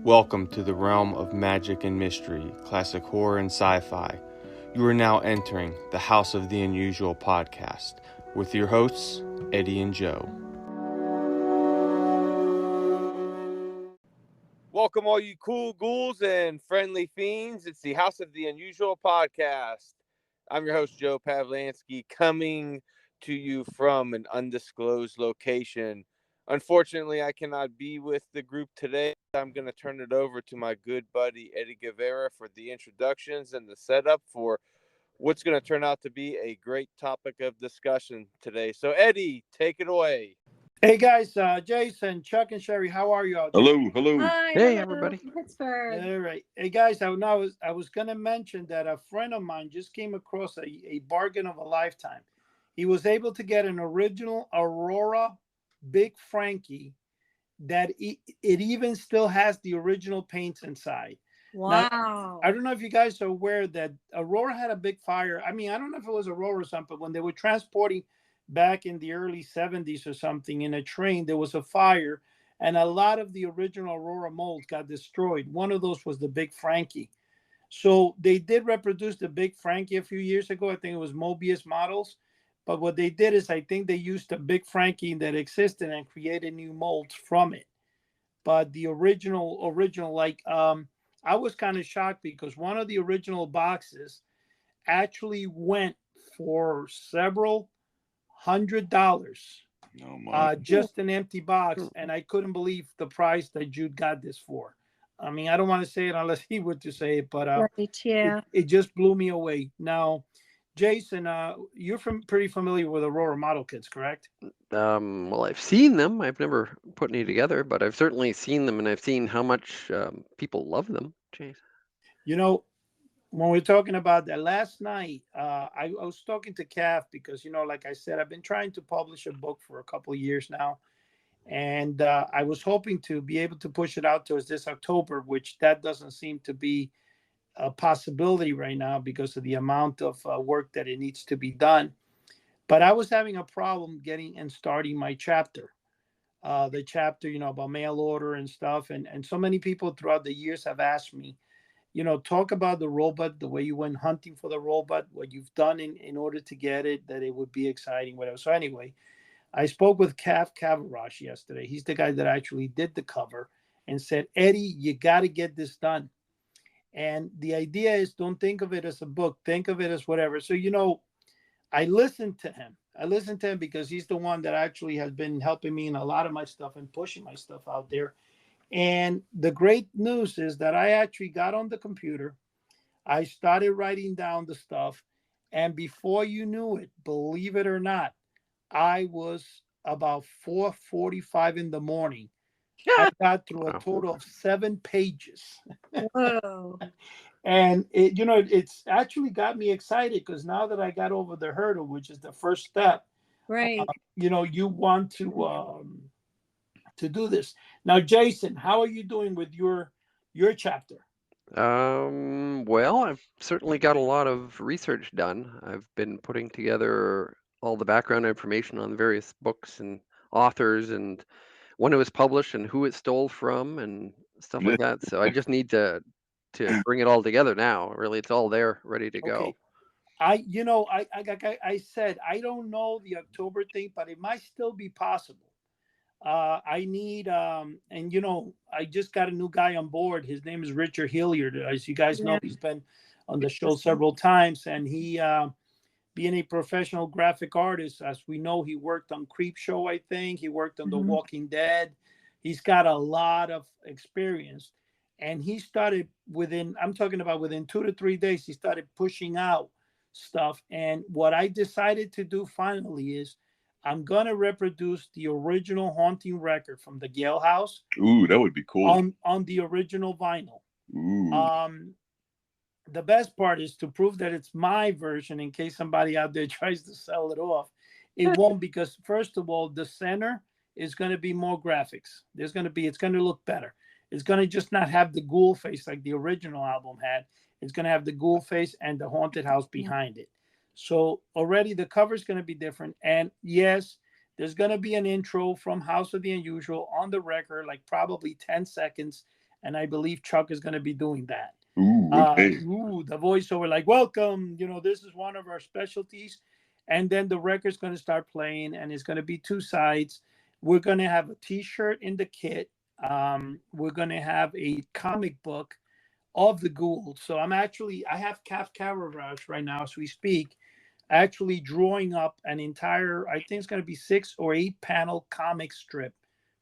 Welcome to the realm of magic and mystery, classic horror and sci-fi. You are now entering the House of the Unusual podcast with your hosts, Eddie and Joe. Welcome all you cool ghouls and friendly fiends. It's the House of the Unusual podcast. I'm your host, Joe Pavlansky, coming to you from an undisclosed location. Unfortunately, I cannot be with the group today. I'm going to turn it over to my good buddy, Eddie Guevara, for the introductions and the setup for what's going to turn out to be a great topic of discussion today. So, Eddie, take it away. Hey guys, Jason, Chuck, and Cheri, how are you out there? Hello. Hi, Hey, hello, everybody. Pittsburgh. All right. Hey guys, I was gonna mention that a friend of mine just came across a bargain of a lifetime. He was able to get an original Aurora Big Frankie that it even still has the original paints inside. Wow. Now, I don't know if you guys are aware that Aurora had a big fire. I mean, I don't know if it was Aurora or something, but when they were transporting back in the early 70s or something in a train, there was a fire and a lot of the original Aurora molds got destroyed. One of those was the Big Frankie. So they did reproduce the Big Frankie a few years ago. I think it was Mobius models. But what they did is I think they used the Big Frankie that existed and created new molds from it. But the original, I was kind of shocked because one of the original boxes actually went for several $100. Just an empty box, and I couldn't believe the price that Jude got this for. I mean, I don't want to say it unless he were to say it, but Right, yeah. it just blew me away. Now, Jason, you're pretty familiar with Aurora model kits, correct? Well, I've seen them. I've never put any together, but I've certainly seen them, and I've seen how much people love them. Jeez. You know, when we're talking about that last night, I was talking to Calf because, like I said, I've been trying to publish a book for a couple of years now. And I was hoping to be able to push it out towards this October, which that doesn't seem to be a possibility right now because of the amount of work that it needs to be done. But I was having a problem getting and starting my chapter. The chapter, about mail order and stuff. And so many people throughout the years have asked me, talk about the robot, the way you went hunting for the robot, what you've done in order to get it, that it would be exciting, whatever. So anyway, I spoke with Caputo yesterday. He's the guy that actually did the cover and said, Eddie, you got to get this done. And the idea is don't think of it as a book. Think of it as whatever. So, I listened to him. Because he's the one that actually has been helping me in a lot of my stuff and pushing my stuff out there. And the great news is that I actually got on the computer. I started writing down the stuff. And before you knew it, believe it or not, I was about 4:45 in the morning. I got through a total of 7 pages. Whoa. And it's actually got me excited because now that I got over the hurdle, which is the first step, Right. you want to do this. Now, Jason, how are you doing with your chapter? Well, I've certainly got a lot of research done. I've been putting together all the background information on the various books and authors and when it was published and who it stole from and stuff like that. So I just need to bring it all together now. Really, it's all there, ready to go. I said, I don't know the October thing, but it might still be possible. I need, I just got a new guy on board. His name is Richard Hilliard. As you guys know, he's been on the show several times, and he, being a professional graphic artist, as we know, he worked on Creepshow, I think. He worked on The Walking Dead. He's got a lot of experience. And he started within 2 to 3 days, he started pushing out stuff. And what I decided to do finally is I'm going to reproduce the original haunting record from the Gale House. Ooh, that would be cool. On the original vinyl. Ooh. The best part is to prove that it's my version in case somebody out there tries to sell it off. It won't, because first of all, the center is going to be more graphics. It's going to look better. It's going to just not have the ghoul face like the original album had. It's going to have the ghoul face and the haunted house behind it. So already the cover is going to be different. And yes, there's going to be an intro from House of the Unusual on the record, like probably 10 seconds. and I believe Chuck is going to be doing that. Ooh, okay. The voiceover, like, welcome, this is one of our specialties. And then the record's going to start playing, and it's going to be two sides. We're going to have a T-shirt in the kit. We're going to have a comic book of the Gould. So I have Calf Caravage right now as we speak, actually drawing up an entire, I think it's going to be 6 or 8 panel comic strip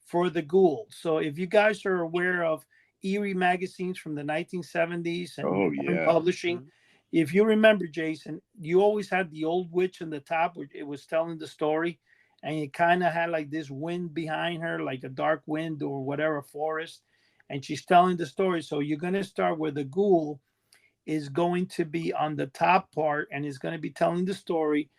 for the Gould. So if you guys are aware of Eerie magazines from the 1970s and Warren Publishing, if you remember, Jason, you always had the old witch in the top, where it was telling the story, and it kind of had like this wind behind her, like a dark wind or whatever, forest, and she's telling the story. So you're going to start where the Gould is going to be on the top part, and is going to be telling the story.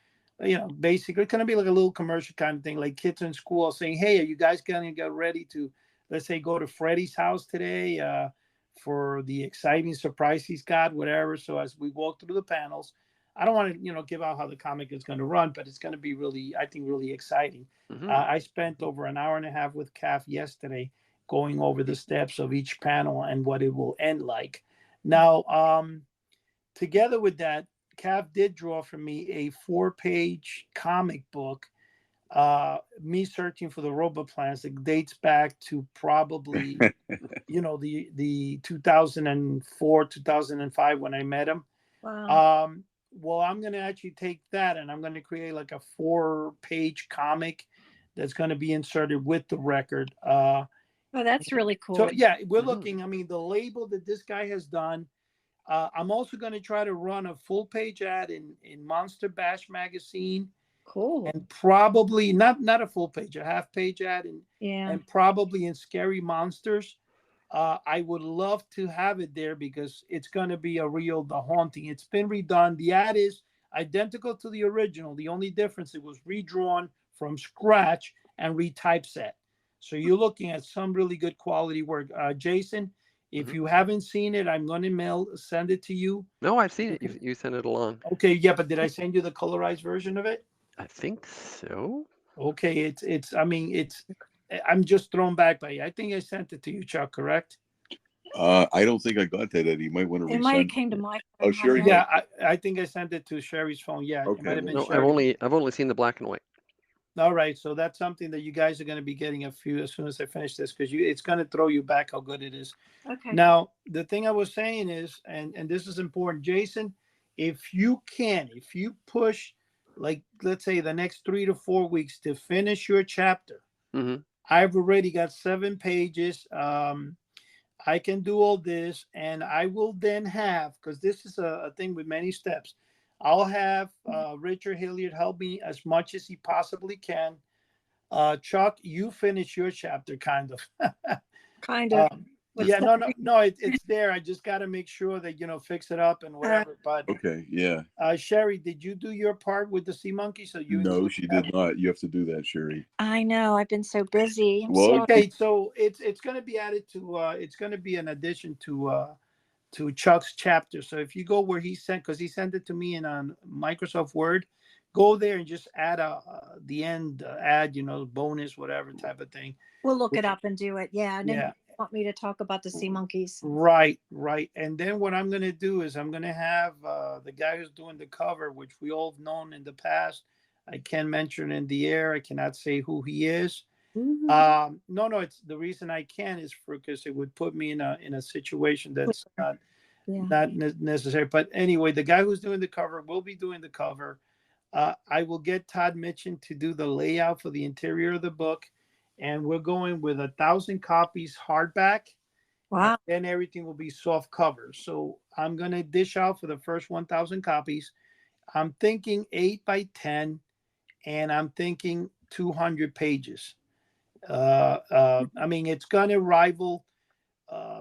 Basically it's going to be like a little commercial kind of thing, like kids in school saying, hey, are you guys going to get ready to, let's say, go to Freddie's house today for the exciting surprise he's got, whatever. So as we walk through the panels, I don't want to, give out how the comic is going to run, but it's going to be really, I think, really exciting. I spent over an hour and a half with Calf yesterday going over the steps of each panel and what it will end like. Now, together with that, Calf did draw for me a 4-page comic book, me searching for the robot plants. It dates back to probably, the 2004, 2005 when I met him. Wow. Well, I'm going to actually take that, and I'm going to create like a 4-page comic that's going to be inserted with the record. Oh, that's really cool. So yeah, we're looking, the label that this guy has done. I'm also going to try to run a full-page ad in Monster Bash magazine. Cool. And probably not a full page, a half-page ad, and probably in Scary Monsters. I would love to have it there because it's going to be The Haunting. It's been redone. The ad is identical to the original. The only difference, it was redrawn from scratch and retypeset. So you're looking at some really good quality work. Jason, if you haven't seen it, I'm going to send it to you. No, I've seen it. You sent it along. Okay, yeah, but did I send you the colorized version of it? I think so. Okay, I'm just thrown back by you. I think I sent it to you, Chuck, correct? I don't think I got that, Eddie. You might want to it might have resend. came to my Oh, Cheri. Yeah, I think I sent it to Sherry's phone. Yeah, Okay, it might have been No, Sherry. I've only seen the black and white. All right, so that's something that you guys are going to be getting a few as soon as I finish this, because it's going to throw you back how good it is. Okay. Now, the thing I was saying is, and this is important, Jason, if you push, like, let's say the next 3 to 4 weeks to finish your chapter, I've already got 7 pages. I can do all this, and I will then have, because this is a thing with many steps, I'll have Richard Hilliard help me as much as he possibly can. Chuck, you finish your chapter, kind of. Kind of. Yeah, no, it's there. I just got to make sure that, fix it up and whatever. But okay, yeah. Cheri, did you do your part with the sea monkey? So No, she did not. You have to do that, Cheri. I know. I've been so busy. Well, okay, so it's going to be added to. It's going to be an addition to Chuck's chapter. So if you go where he sent, because he sent it to me in Microsoft Word, go there and just add the end add, bonus, whatever type of thing. We'll look it up and do it. Yeah. And Yeah. then you want me to talk about the sea monkeys? Right. And then what I'm going to do is I'm going to have the guy who's doing the cover, which we all have known in the past. I can't mention in the air. I cannot say who he is. No, it's the reason I can is because it would put me in a situation that's not necessary. But anyway, the guy who's doing the cover will be doing the cover. I will get Todd Mitchin to do the layout for the interior of the book, and we're going with 1,000 copies hardback. Wow. Then everything will be soft cover. So I'm going to dish out for the first 1,000 copies. I'm thinking 8 by 10, and I'm thinking 200 pages. It's going to rival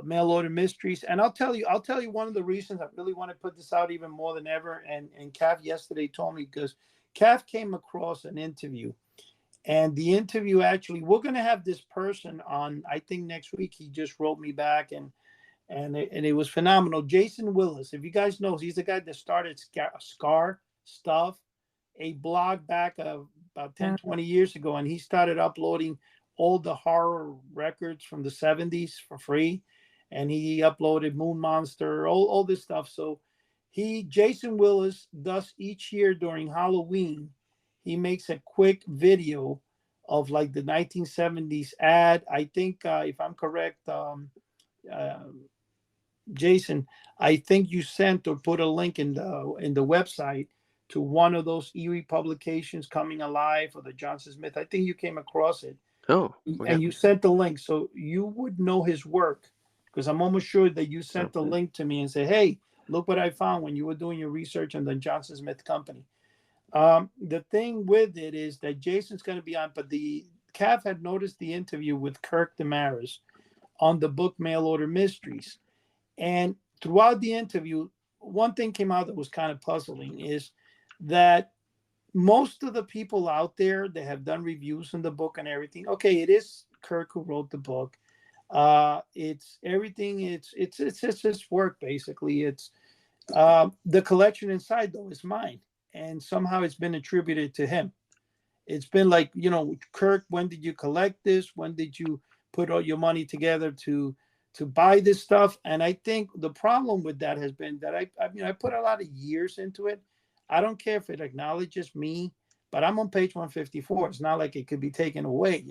Mail Order Mysteries. And I'll tell you one of the reasons I really want to put this out even more than ever. And Cav yesterday told me, because Cav came across an interview, and the interview, actually, we're going to have this person on, I think next week. He just wrote me back, and it was phenomenal. Jason Willis, if you guys know, he's the guy that started Scar Stuff, a blog back about 10, 20 years ago. And he started uploading all the horror records from the 70s for free. and he uploaded Moon Monster, all this stuff. So Jason Willis does each year during Halloween, he makes a quick video of like the 1970s ad. I think if I'm correct, uh, Jason, I think you sent or put a link in the website to one of those Erie publications, Coming Alive, or the Johnson Smith. I think you came across it. Oh, okay. And you sent the link, so you would know his work, because I'm almost sure that you sent the link to me and said, "Hey, look what I found when you were doing your research on the Johnson Smith Company." The thing with it is that Jason's going to be on, but the Cav had noticed the interview with Kirk Damaris on the book Mail Order Mysteries, and throughout the interview, one thing came out that was kind of puzzling is that most of the people out there that have done reviews on the book and everything, okay, it is Kirk who wrote the book. It's everything. It's his work basically. It's the collection inside though is mine, and somehow it's been attributed to him. It's been like, Kirk, when did you collect this? When did you put all your money together to buy this stuff? And I think the problem with that has been that I put a lot of years into it. I don't care if it acknowledges me, but I'm on page 154. It's not like it could be taken away.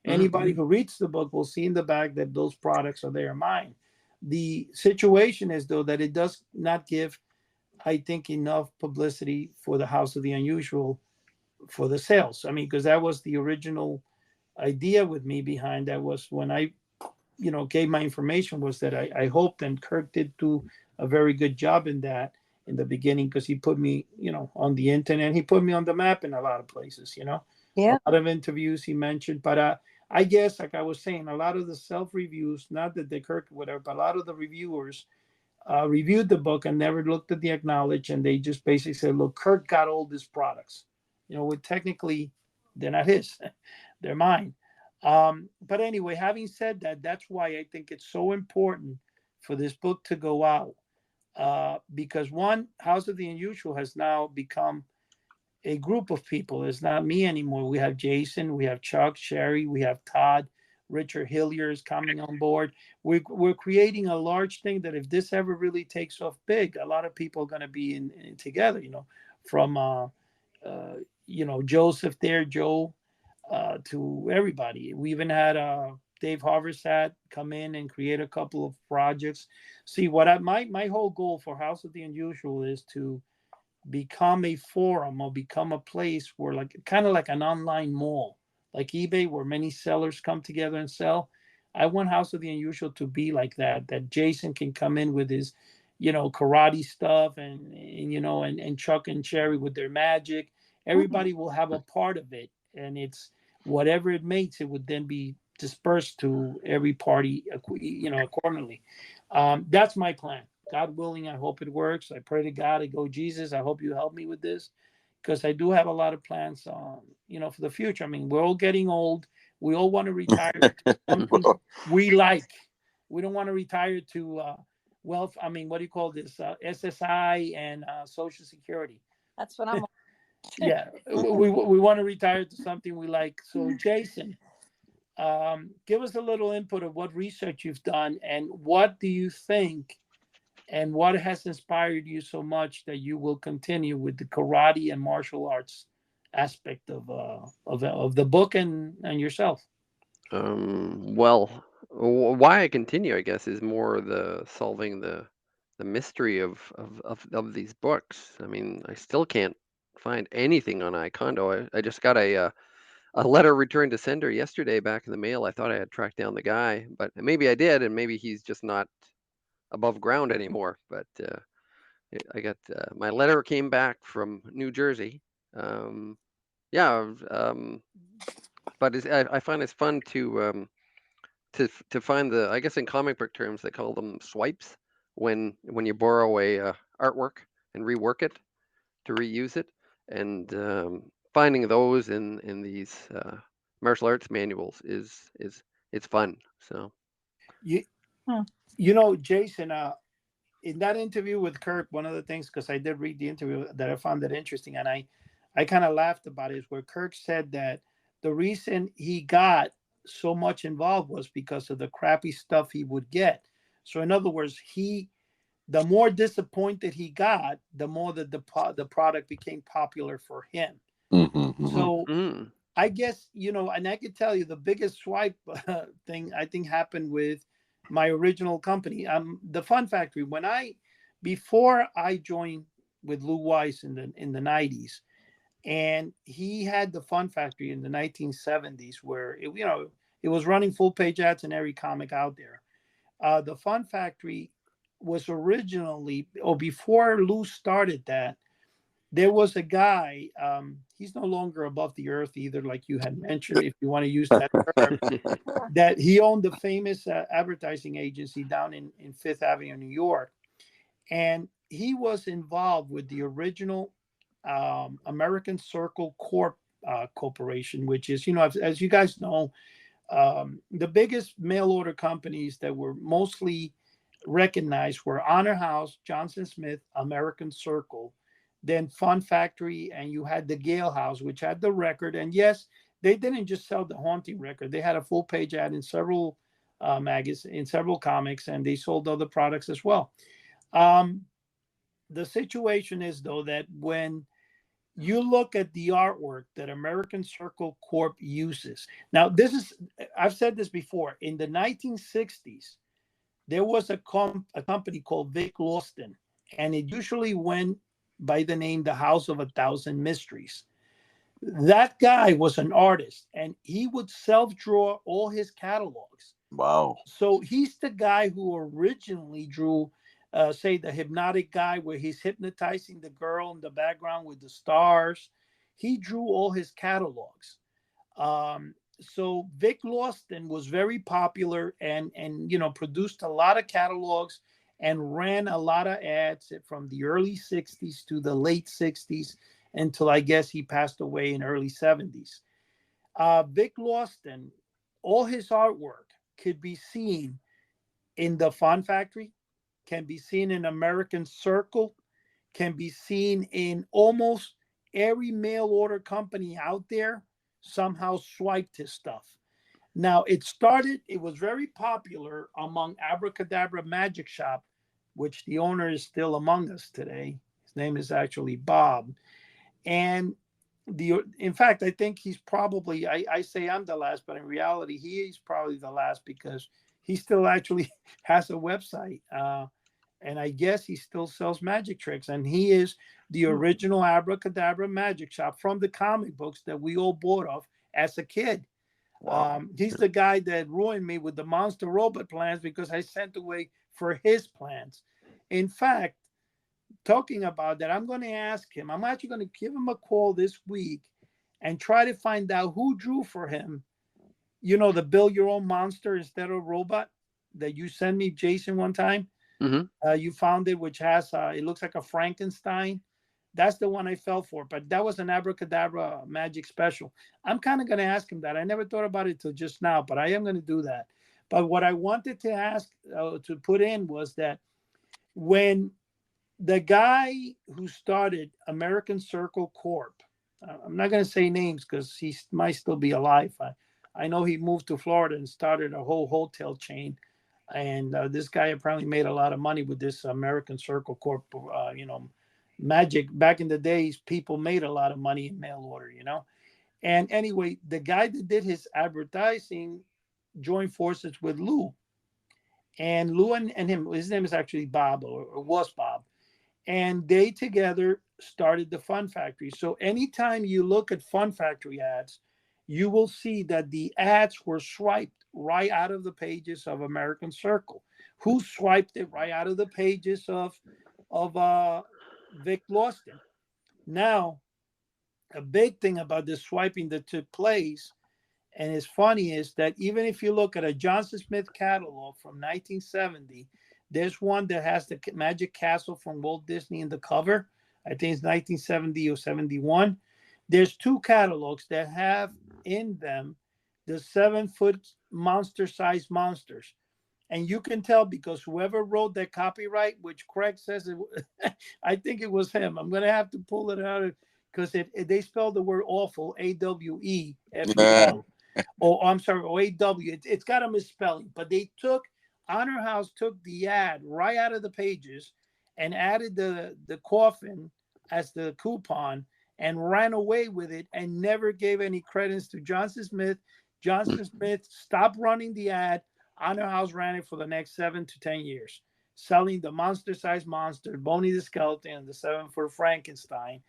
Anybody who reads the book will see in the back that those products are there, mine. The situation is, though, that it does not give, I think, enough publicity for the House of the Unusual for the sales. I mean, because that was the original idea with me behind that, was when I, gave my information, was that I hoped, and Kirk did do a very good job in that in the beginning, because he put me, on the internet. He put me on the map in a lot of places, Yeah. a lot of interviews he mentioned. But I guess, like I was saying, a lot of the self-reviews, not that they Kirk, whatever, but a lot of the reviewers reviewed the book and never looked at the acknowledge, and they just basically said, look, Kirk got all these products. Technically, they're not his, they're mine. But anyway, having said that, that's why I think it's so important for this book to go out. Because one, House of the Unusual has now become a group of people. It's not me anymore. We have Jason, we have Chuck, Cheri, we have Todd, Richard Hillier is coming on board. We're creating a large thing that if this ever really takes off big, a lot of people are going to be in together. From Joseph there, Joe, to everybody. We even had Dave Harversat come in and create a couple of projects. See, my whole goal for House of the Unusual is to become a forum, or become a place where, like, kind of like an online mall, like eBay, where many sellers come together and sell. I want House of the Unusual to be like that Jason can come in with his, karate stuff, and Chuck and Cheri with their magic. Everybody will have a part of it, and it's whatever it makes, it would then be dispersed to every party, accordingly. That's my plan. God willing, I hope it works. I pray to God, I go, Jesus, I hope you help me with this, because I do have a lot of plans, for the future. I mean, we're all getting old. We all want to retire to something we like. We don't want to retire to wealth. I mean, what do you call this? SSI and Social Security. That's what I'm. Yeah, we want to retire to something we like. So, Jason, give us a little input of what research you've done, and what do you think, and what has inspired you so much that you will continue with the karate and martial arts aspect of the book and yourself. Well, why I continue, I guess, is more the solving the mystery of these books. I mean, I still can't find anything on Icondo. I just got a letter returned to sender yesterday back in the mail. I thought I had tracked down the guy, but maybe I did, and maybe he's just not above ground anymore. But I got my letter came back from New Jersey. Yeah, but I find it's fun to find the, I guess in comic book terms they call them swipes, when you borrow a artwork and rework it to reuse it, and finding those in these martial arts manuals is it's fun. So You, Jason, in that interview with Kirk, one of the things, because I did read the interview, that I found that interesting, and I kind of laughed about it, is where Kirk said that the reason he got so much involved was because of the crappy stuff he would get. So in other words, the more disappointed he got, the more that the product became popular for him. So Mm. I guess, and I could tell you the biggest swipe thing I think happened with my original company, the Fun Factory. Before I joined with Lou Weiss in the 90s, and he had the Fun Factory in the 1970s, where it was running full page ads in every comic out there. The Fun Factory was originally, or before Lou started that, there was a guy. He's no longer above the earth either, like you had mentioned, if you want to use that term. That he owned the famous advertising agency down in Fifth Avenue, New York, and he was involved with the original American Circle Corp Corporation, which is, as you guys know, the biggest mail order companies that were mostly recognized were Honor House, Johnson Smith, American Circle, then Fun Factory, and you had the Gale House, which had the record. And yes, they didn't just sell the Haunting record; they had a full page ad in several magazines, in several comics, and they sold other products as well. The situation is, though, that when you look at the artwork that American Circle Corp uses. Now, I've said this before. In the 1960s, there was a company called Vic Lawston, and it usually went by the name The House of a Thousand Mysteries. That guy was an artist, and he would self-draw all his catalogs. Wow. So he's the guy who originally drew say the Hypnotic Guy, where he's hypnotizing the girl in the background with the stars. He drew all his catalogs. So Vic Lawston was very popular and produced a lot of catalogs and ran a lot of ads from the early 60s to the late 60s until I guess he passed away in early 70s. Vic Lawston, all his artwork could be seen in the Fun Factory, can be seen in American Circle, can be seen in almost every mail order company out there. Somehow swiped his stuff. Now it was very popular among Abracadabra Magic Shop, which the owner is still among us today. His name is actually Bob. And in fact, I think he's probably, I say I'm the last, but in reality, he's probably the last because he still actually has a website. And I guess he still sells magic tricks. And he is the original Abracadabra Magic Shop from the comic books that we all bought off as a kid. Wow. He's the guy that ruined me with the monster robot plans because I sent away for his plans. In fact, talking about that, I'm going to ask him. I'm actually going to give him a call this week and try to find out who drew for him. The build your own monster instead of robot that you sent me, Jason, one time. Mm-hmm. You found it, which has it looks like a Frankenstein. That's the one I fell for, but that was an Abracadabra Magic special. I'm kind of going to ask him that. I never thought about it till just now, but I am going to do that. But what I wanted to ask to put in was that when the guy who started American Circle Corp, I'm not going to say names because he might still be alive. I know he moved to Florida and started a whole hotel chain. And this guy apparently made a lot of money with this American Circle Corp, magic. Back in the days, people made a lot of money in mail order, And anyway, the guy that did his advertising joined forces with Lou. And Lou and him, his name is actually Bob, or was Bob. And they together started the Fun Factory. So anytime you look at Fun Factory ads, you will see that the ads were swiped right out of the pages of American Circle. Who swiped it right out of the pages of Vic Lawston? Now, a big thing about this swiping that took place, and it's funny, is that even if you look at a Johnson Smith catalog from 1970, there's one that has the Magic Castle from Walt Disney in the cover. I think it's 1970 or 71. There's two catalogs that have in them the 7-foot monster-sized monsters. And you can tell because whoever wrote that copyright, which Craig says, I think it was him. I'm going to have to pull it out because they spelled the word awful, AWEFUL. Oh, I'm sorry, OAW. It's got a misspelling, but they took Honor House took the ad right out of the pages and added the coffin as the coupon and ran away with it and never gave any credence to Johnson Smith. Johnson Smith stopped running the ad. Honor House ran it for the next 7 to 10 years, selling the monster-sized monster, Boney the Skeleton, and the 7-foot Frankenstein.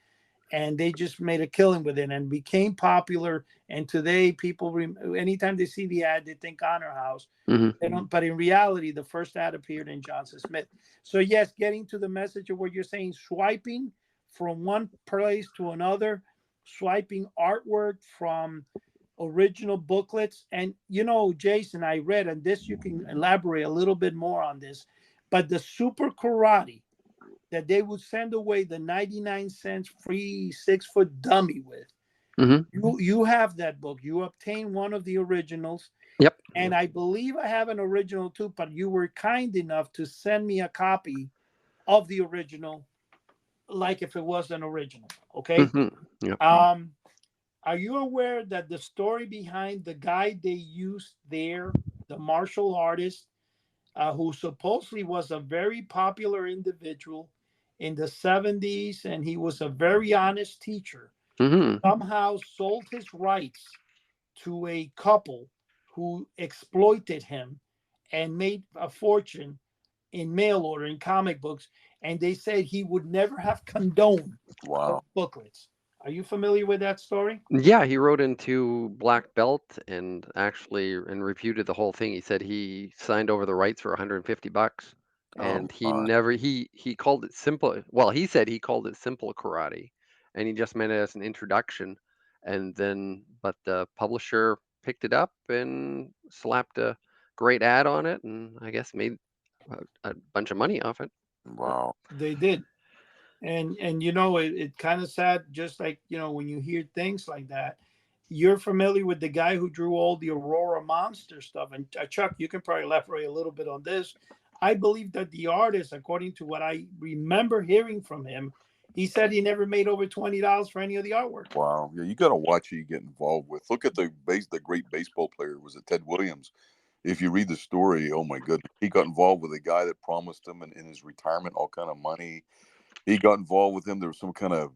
And they just made a killing with it and became popular. And today, people, anytime they see the ad, they think Honor House. Mm-hmm. They don't, but in reality, the first ad appeared in Johnson Smith. So yes, getting to the message of what you're saying, swiping from one place to another, swiping artwork from original booklets. And Jason, I read, and this you can elaborate a little bit more on this, but the Super Karate that they would send away the 99 cents free 6-foot dummy with. Mm-hmm. You have that book. You obtained one of the originals. Yep. And I believe I have an original too, but you were kind enough to send me a copy of the original, like if it was an original. Okay. Mm-hmm. Yep. Are you aware that the story behind the guy they used there, the martial artist, who supposedly was a very popular individual in the 70s, and he was a very honest teacher, Mm-hmm. somehow sold his rights to a couple who exploited him and made a fortune in mail order in comic books, and they said he would never have condoned Wow. booklets. Are you familiar with that story? Yeah, he wrote into Black Belt and actually refuted the whole thing. He said he signed over the rights for $150, and he my. never he called it simple. Well, he said he called it simple karate, and he just meant it as an introduction. And then, but the publisher picked it up and slapped a great ad on it, and I guess made a bunch of money off it. Wow. They did. And it kind of sad, just like when you hear things like that. You're familiar with the guy who drew all the Aurora monster stuff, and Chuck, you can probably elaborate a little bit on this. I believe that the artist, according to what I remember hearing from him, he said he never made over $20 for any of the artwork. Wow. Yeah, you got to watch who you get involved with. Look at the great baseball player. Was it Ted Williams? If you read the story, oh my goodness, he got involved with a guy that promised him in his retirement all kind of money. He got involved with him. There was some kind of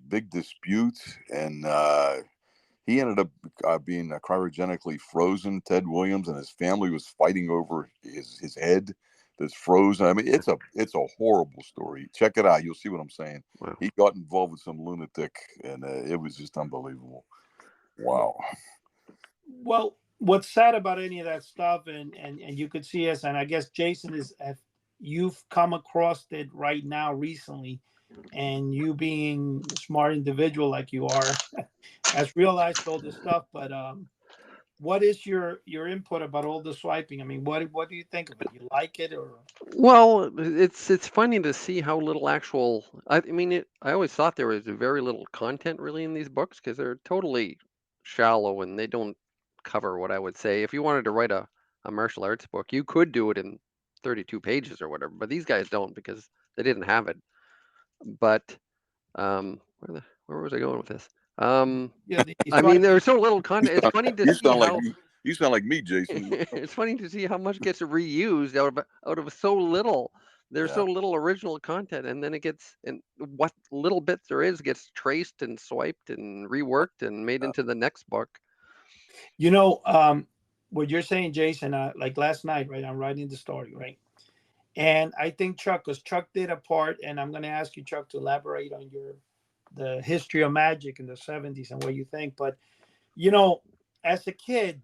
big dispute, and he ended up being cryogenically frozen. Ted Williams, and his family was fighting over his head that's frozen. I mean, it's a horrible story. Check it out. You'll see what I'm saying. Wow. He got involved with some lunatic, and it was just unbelievable. Wow. Well, what's sad about any of that stuff, and you could see us, and I guess Jason you've come across it right now recently, and you being a smart individual like you are, has realized all this stuff. But what is your input about all the swiping? I mean, what do you think of it? You like it or? Well, it's funny to see how little actual. I mean, I always thought there was very little content really in these books because they're totally shallow and they don't cover what I would say. If you wanted to write a martial arts book, you could do it in 32 pages or whatever, but these guys don't because they didn't have it. But where was I going with this? Yeah, I mean, there's so little content. It's funny to see how. You sound like me, Jason. It's funny to see how much gets reused out of so little. There's so little original content, and then and what little bits there is gets traced and swiped and reworked and made into the next book. What you're saying, Jason, like last night, right? I'm writing the story, right? And I think because Chuck did a part, and I'm going to ask you, Chuck, to elaborate on the history of magic in the 70s and what you think. But, as a kid,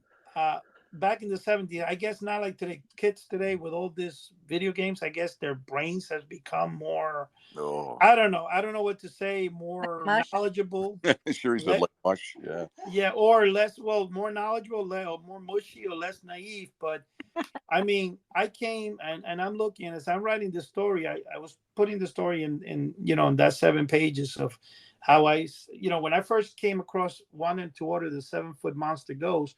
back in the 70s, I guess not like today, kids today with all this video games, I guess their brains has become more, I don't know what to say, more knowledgeable. Sure, he said like mush, yeah. Yeah, or more knowledgeable, or more mushy, or less naive. But I mean, I came and I'm looking, as I'm writing the story, I was putting the story in in that 7 pages of how when I first came across wanting to order the 7-foot monster goes.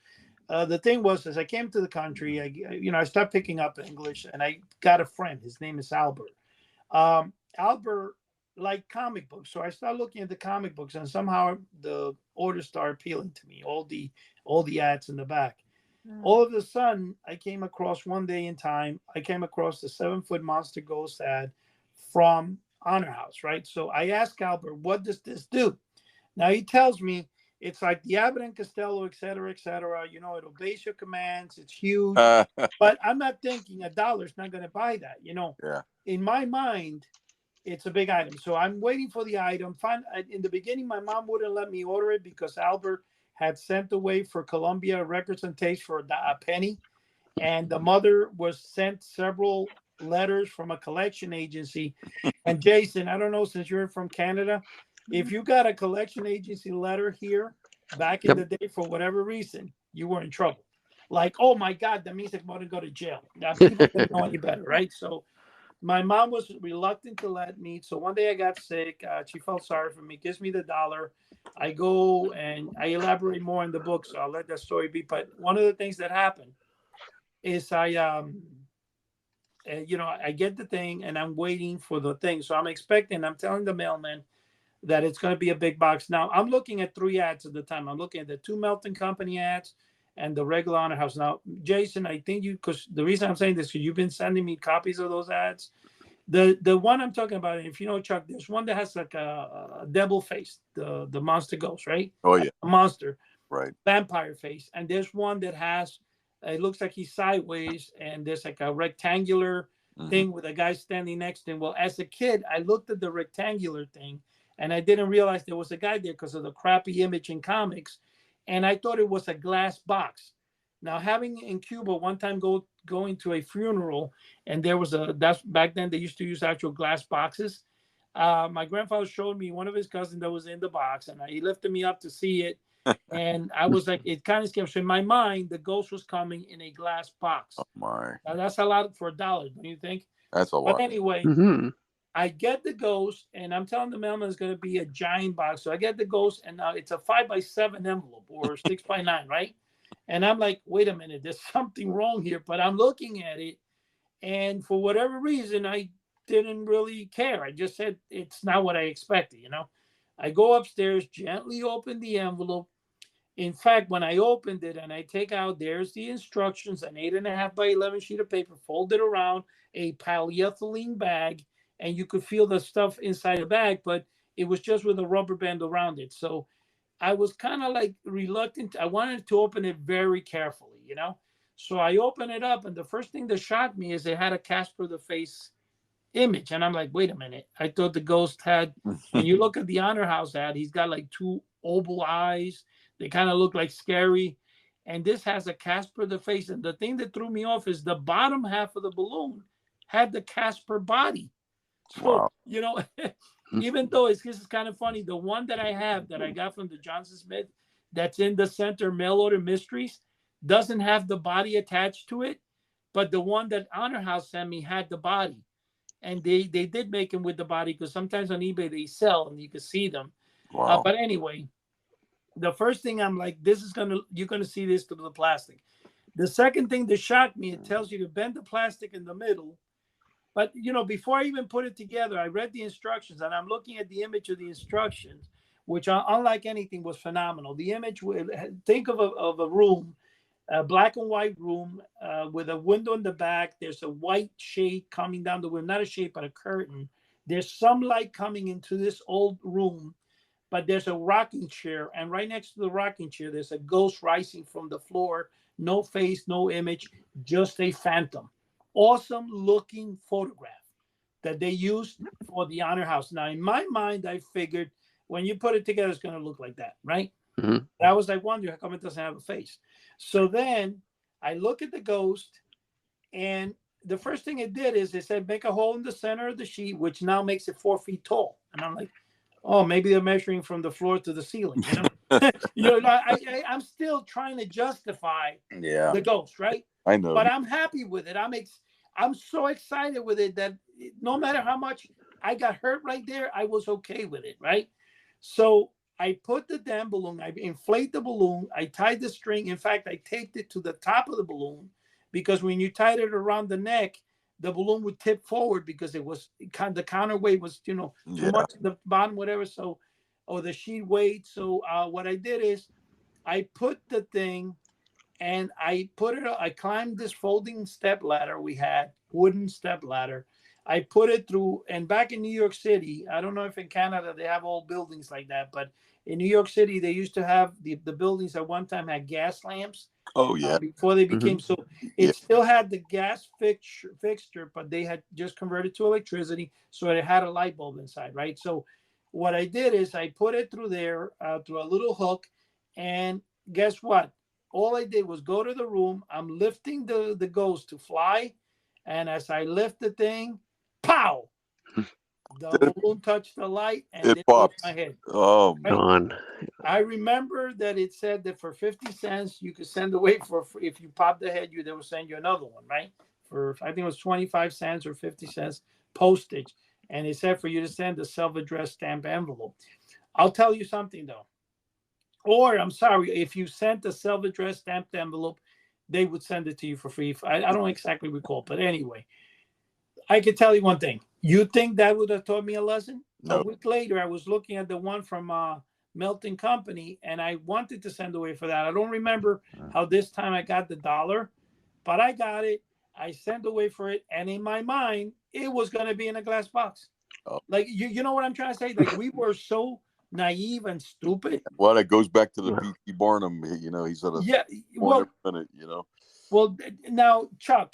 The thing was, as I came to the country, I started picking up English, and I got a friend. His name is Albert. Albert liked comic books, so I started looking at the comic books, and somehow the orders started appealing to me. All the ads in the back, All of a sudden, I came across one day in time, I came across the 7-foot monster ghost ad from Honor House, right? So I asked Albert, what does this do? Now he tells me it's like the Abbott and Costello, et cetera, et cetera. You know, it obeys your commands. It's huge. But I'm not thinking $1 not going to buy that. You know, Yeah. in my mind, it's a big item. So I'm waiting for the item. In the beginning, my mom wouldn't let me order it because Albert had sent away for Columbia Records and Tapes for a penny. And the mother was sent several letters from a collection agency. And Jason, I don't know, since you're from Canada, if you got a collection agency letter here back in the day for whatever reason, you were in trouble. Like, oh my God, that means they're going to go to jail. Now, people didn't know any better, right? So my mom was reluctant to let me. So one day I got sick. She felt sorry for me, gives me the $1. I go and I elaborate more in the book, so I'll let that story be. But one of the things that happened is I get the thing and I'm waiting for the thing. So I'm telling the mailman that it's going to be a big box. Now I'm looking at 3 ads at the time. I'm looking at the 2 Melton Company ads and the regular Honor House. Now, Jason, I think because the reason I'm saying this, because you've been sending me copies of those ads. The one I'm talking about, if you know, Chuck, there's one that has like a devil face, the monster ghost, right? Oh yeah. A monster. Right. Vampire face. And there's one that has, it looks like he's sideways and there's like a rectangular thing with a guy standing next to him. Well, as a kid, I looked at the rectangular thing and I didn't realize there was a guy there because of the crappy image in comics. And I thought it was a glass box. Now, having in Cuba one time going to a funeral, and there was that's back then they used to use actual glass boxes. My grandfather showed me one of his cousins that was in the box, and he lifted me up to see it. And I was like, it kind of scared me. So in my mind, the ghost was coming in a glass box. Oh my. Now, that's a lot for $1, don't you think? That's a lot. But anyway, I get the ghost, and I'm telling the mailman it's going to be a giant box. So I get the ghost, and now it's a 5x7 envelope or 6x9, right? And I'm like, wait a minute, there's something wrong here. But I'm looking at it, and for whatever reason, I didn't really care. I just said, it's not what I expected, you know? I go upstairs, gently open the envelope. In fact, when I opened it and I take out, there's the instructions, an 8.5x11 sheet of paper folded around a polyethylene bag, and you could feel the stuff inside the bag, but it was just with a rubber band around it. So I was kind of like reluctant. I wanted to open it very carefully, you know? So I open it up, and the first thing that shocked me is it had a Casper the Face image. And I'm like, wait a minute. I thought the ghost had, when you look at the Honor House ad, he's got like 2 oval eyes. They kind of look like scary. And this has a Casper the Face. And the thing that threw me off is the bottom half of the balloon had the Casper body. So, wow. You know, even though this is kind of funny, the one that I have that I got from the Johnson Smith that's in the center, Mail Order Mysteries, doesn't have the body attached to it. But the one that Honor House sent me had the body. And they did make him with the body because sometimes on eBay they sell and you can see them. Wow. But anyway, the first thing I'm like, you're going to see this through the plastic. The second thing that shocked me, it tells you to bend the plastic in the middle. But, you know, before I even put it together, I read the instructions and I'm looking at the image of the instructions, which unlike anything was phenomenal. The image, think of a room, a black and white room with a window in the back. There's a white shade coming down the window, not a shade, but a curtain. There's some light coming into this old room, but there's a rocking chair. And right next to the rocking chair, there's a ghost rising from the floor. No face, no image, just a phantom. Awesome looking photograph that they used for the Honor House. Now, in my mind, I figured when you put it together, it's going to look like that, right? I was like, wondering how come it doesn't have a face. So then I look at the ghost, and the first thing it did is it said, make a hole in the center of the sheet, which now makes it 4 feet tall. And I'm like, oh, maybe they're measuring from the floor to the ceiling. You know, I'm still trying to justify the ghost, right? I know. But I'm happy with it. I'm so excited with it that no matter how much I got hurt right there, I was okay with it, right? So I put the damn balloon, I inflate the balloon, I tied the string. In fact, I taped it to the top of the balloon because when you tied it around the neck, the balloon would tip forward because it was the counterweight was, too much at the bottom, whatever. So, or the sheet weight. So what I did is I put the thing and I put it. I climbed this folding step ladder we had, wooden step ladder. I put it through, and back in New York City, I don't know if in Canada they have old buildings like that, but in New York City they used to have the buildings at one time had gas lamps. Oh yeah. Before they Mm-hmm. became so, Yeah. it still had the gas fixture, but they had just converted to electricity, so it had a light bulb inside, right? So, what I did is I put it through there through a little hook, and guess what? All I did was go to the room. I'm lifting the ghost to fly, and as I lift the thing, pow! The balloon touched the light, and It it broke popped. my head. Oh Right? Gone. I remember that it said that for 50 cents you could send away for if you pop the head, they will send you another one, right? For I think it was 25 cents or 50 cents postage. And it said for you to send a self-addressed stamp envelope. I'll tell you something though. Or I'm sorry, if you sent a self-addressed stamped envelope, they would send it to you for free. I don't exactly recall, but anyway, I can tell you one thing. You think that would have taught me a lesson? No. A week later, I was looking at the one from Melting Company, and I wanted to send away for that. I don't remember how this time I got the $1, but I got it. I sent away for it, and in my mind, it was going to be in a glass box. Oh. Like you know what I'm trying to say? Like we were so naive and stupid. Well, it goes back to the P.T. Barnum. He said, Yeah. Well, minute, Well, now Chuck,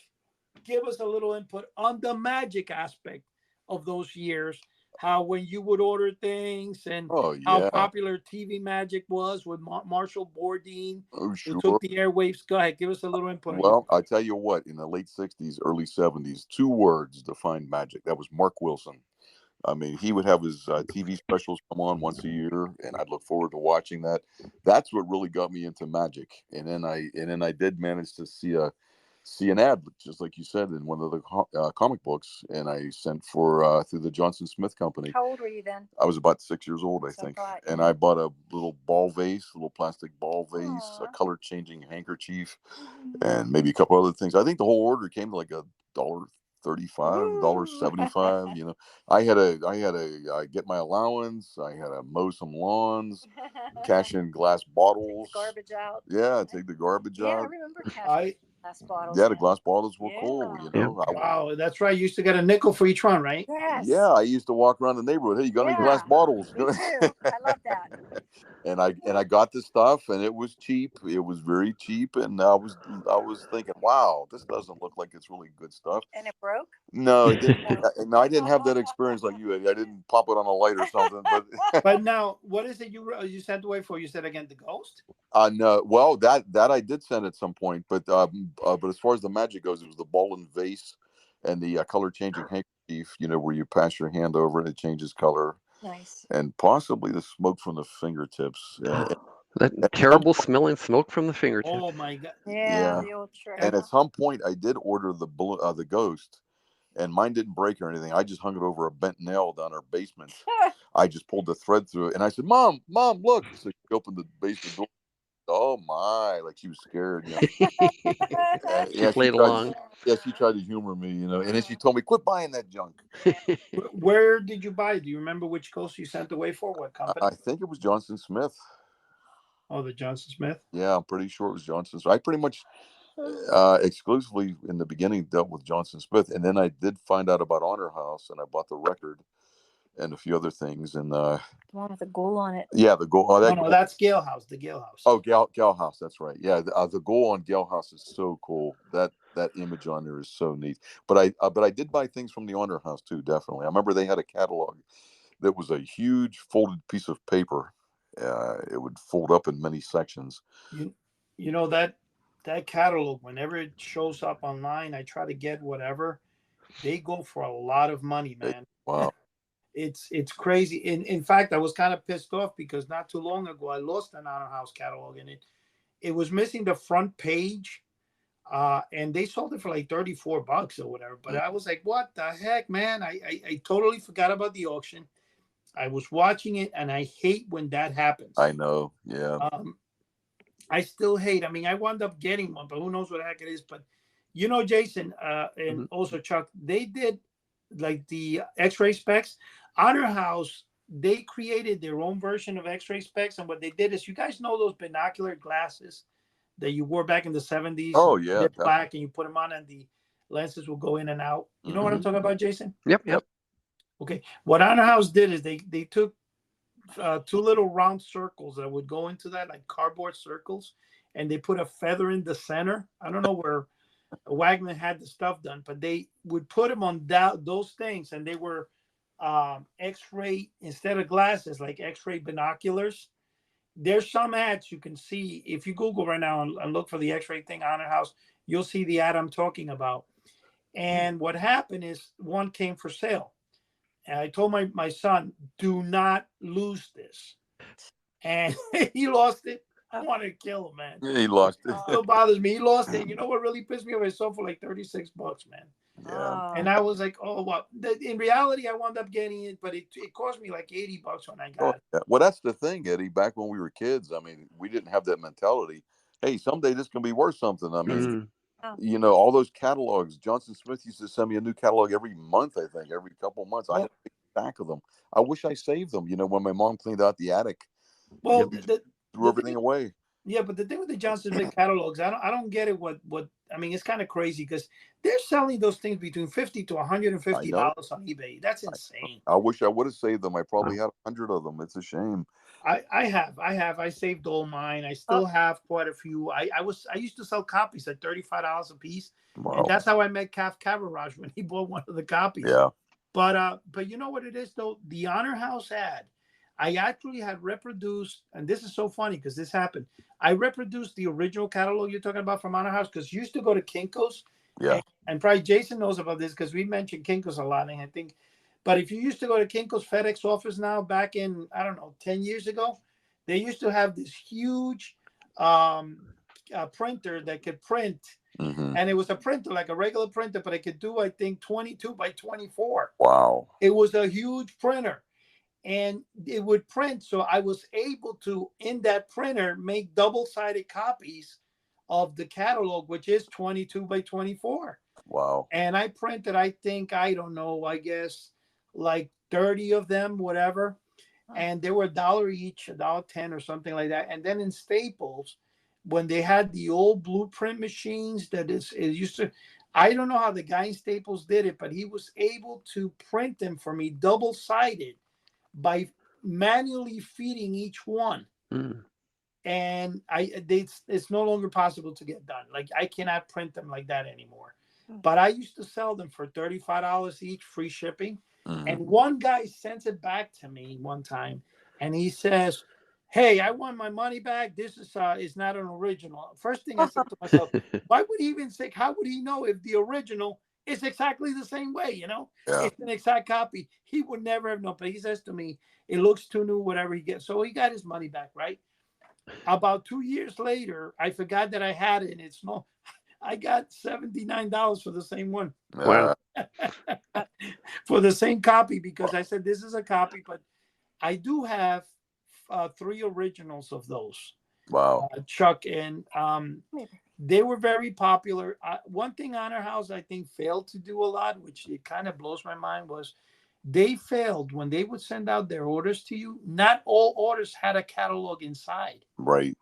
give us a little input on the magic aspect of those years. How when you would order things and how popular TV magic was with Marshall Bourdin, who took the airwaves. Go ahead, give us a little input. Well, I tell you what, in the late 60s, early 70s, 2 words defined magic. That was Mark Wilson. I mean, he would have his TV specials come on once a year, and I'd look forward to watching that. That's what really got me into magic. And then I did manage to see an ad, just like you said, in one of the comic books, and I sent for through the Johnson Smith Company. How old were you then? I was about 6 years old, I think. And I bought a little ball vase, a little plastic ball vase, a color changing handkerchief, and maybe a couple other things. I think the whole order came to like $1.35, $1.75. I had to get my allowance. I had to mow some lawns, cash in glass bottles. Take the garbage out. Yeah, take the garbage out. Yeah, I remember cashing glass bottles. Yeah, the glass bottles were cool. Wow, that's right. You used to get a nickel for each one, right? Yes. Yeah, I used to walk around the neighborhood. Hey, you got any glass bottles? Me too. I love that. And I got the stuff, and it was cheap. It was very cheap, and I was thinking, wow, this doesn't look like it's really good stuff. And it broke? No, it didn't. No, I didn't have that experience like you. I didn't pop it on a light or something. But now, what is it you sent away for? You said again the ghost? No. Well, that I did send at some point, but as far as the magic goes, it was the ball and vase, and the color changing handkerchief. Where you pass your hand over and it changes color. Nice. And possibly the smoke from the fingertips. That terrible smelling smoke from the fingertips. Oh my God! Yeah, the old trick. And at some point, I did order the ghost, and mine didn't break or anything. I just hung it over a bent nail down our basement. I just pulled the thread through it, and I said, "Mom, look!" So she opened the basement door. Oh my! Like she was scared. She played along. She tried to humor me, and then she told me, "Quit buying that junk." Where did you buy it? Do you remember which ghost you sent away for? What company? I think it was Johnson Smith. Oh, the Johnson Smith? Yeah, I'm pretty sure it was Johnson. So I pretty much exclusively in the beginning dealt with Johnson Smith, and then I did find out about Honor House, and I bought the record and a few other things. And the one with the goal on it. Yeah, the goal. Oh, no, that's Gale House. The Gale House. Oh, Gale House. That's right. Yeah, the goal on Gale House is so cool. That image on there is so neat. But I did buy things from the Honor House too. Definitely, I remember they had a catalog that was a huge folded piece of paper. It would fold up in many sections. You know that catalog, whenever it shows up online, I try to get whatever. They go for a lot of money, man. Wow. It's crazy. In fact, I was kind of pissed off because not too long ago I lost an Honor House catalog, and it was missing the front page, and they sold it for like $34 or whatever. But I was like, what the heck, man? I totally forgot about the auction. I was watching it, and I hate when that happens. I know. Yeah. I still hate. I mean, I wound up getting one, but who knows what the heck it is. But Jason, and also Chuck, they did like the X-ray specs. Honor House, they created their own version of X-ray specs, and what they did is, you guys know those binocular glasses that you wore back in the 70s. Oh yeah, They're black, and you put them on, and the lenses will go in and out. You know what I'm talking about, Jason? Yep. Okay. What Honor House did is they took two little round circles that would go into that, like cardboard circles, and they put a feather in the center. I don't know where Wagner had the stuff done, but they would put them on those things, and they were X-ray instead of glasses, like X-ray binoculars. There's some ads you can see if you Google right now and look for the X-ray thing, Honor House. You'll see the ad I'm talking about. And what happened is one came for sale. And I told my son, do not lose this. And he lost it. I wanted to kill him, man. Yeah, he lost it. It still bothers me. He lost it. You know what really pissed me off? I sold for like $36, man. Yeah. And I was like, oh, well, in reality, I wound up getting it, but it cost me like $80 when I got it. Yeah. Well, that's the thing, Eddie. Back when we were kids, I mean, we didn't have that mentality. Hey, someday this can be worth something. I mean, you know, all those catalogs. Johnson Smith used to send me a new catalog every month, I think, every couple of months. I had a big stack of them. I wish I saved them, you know, when my mom cleaned out the attic. Well, threw everything away. Yeah, but the thing with the Johnson Smith catalogs, I don't get it. What I mean, it's kind of crazy because they're selling those things between $50 to $150 on eBay. That's insane. I wish I would have saved them. I probably had 100 of them. It's a shame. I saved all mine. I still have quite a few. I used to sell copies at $35 a piece, and that's how I met Caf Cavarage when he bought one of the copies. Yeah. But you know what it is though? The Honor House ad, I actually had reproduced, and this is so funny because this happened. I reproduced the original catalog you're talking about from Honor House because you used to go to Kinko's. Yeah. And probably Jason knows about this because we mentioned Kinko's a lot, and I think. But if you used to go to Kinko's FedEx office now, back in, I don't know, 10 years ago, they used to have this huge printer that could print. And it was a printer, like a regular printer, but it could do, I think, 22 by 24. Wow. It was a huge printer. And it would print. So I was able to, in that printer, make double-sided copies of the catalog, which is 22 by 24. Wow. And I printed, I think, I don't know, I guess, like 30 of them, whatever. And they were $1 each, $1.10 or something like that. And then in Staples, when they had the old blueprint machines it used to, I don't know how the guy in Staples did it, but he was able to print them for me double-sided by manually feeding each one. And it's no longer possible to get done. Like, I cannot print them like that anymore. But I used to sell them for $35 each, free shipping. And one guy sends it back to me one time, and he says, hey, I want my money back. This is not an original. First thing I said to myself, why would he even say, how would he know if the original is exactly the same way, you know? Yeah. It's an exact copy. He would never have known, but he says to me, it looks too new, whatever he gets. So he got his money back, right? About 2 years later, I forgot that I had it, and it's no, I got $79 for the same one. Wow. For the same copy, because I said, this is a copy, but I do have 3 originals of those. Wow. Chuck, and they were very popular. One thing Honor House, I think, failed to do a lot, which it kind of blows my mind, was they failed when they would send out their orders to you. Not all orders had a catalog inside. Right.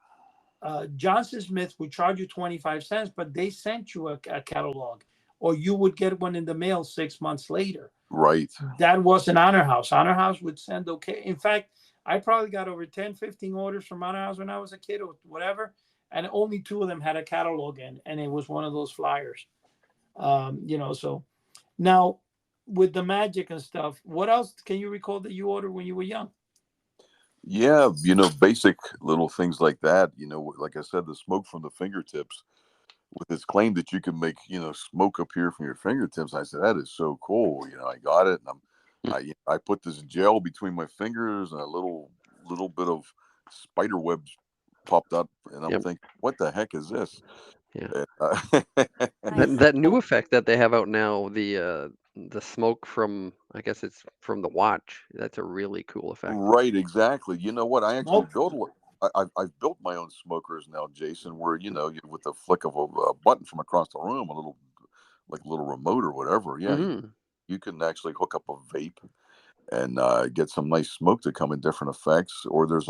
Johnson Smith would charge you 25 cents, but they sent you a catalog, or you would get one in the mail 6 months later. Right. That wasn't Honor House. Honor House would send okay. In fact, I probably got over 10, 15 orders from Honor House when I was a kid or whatever, and only 2 of them had a catalog in, and it was one of those flyers. You know, so now with the magic and stuff, what else can you recall that you ordered when you were young? Yeah, you know, basic little things like that. You know, like I said, the smoke from the fingertips, with this claim that you can make, you know, smoke up here from your fingertips. I said, that is so cool. You know, I got it, and I put this gel between my fingers, and a little bit of spider webs popped up, and I'm thinking, what the heck is this? Yeah. That new effect that they have out now, the smoke from, I guess it's from the watch. That's a really cool effect. Right, exactly. You know what? I actually I've built my own smokers now, Jason, where, you know, with the flick of a button from across the room, a little remote or whatever. Yeah, you can actually hook up a vape and get some nice smoke to come in different effects. Or there's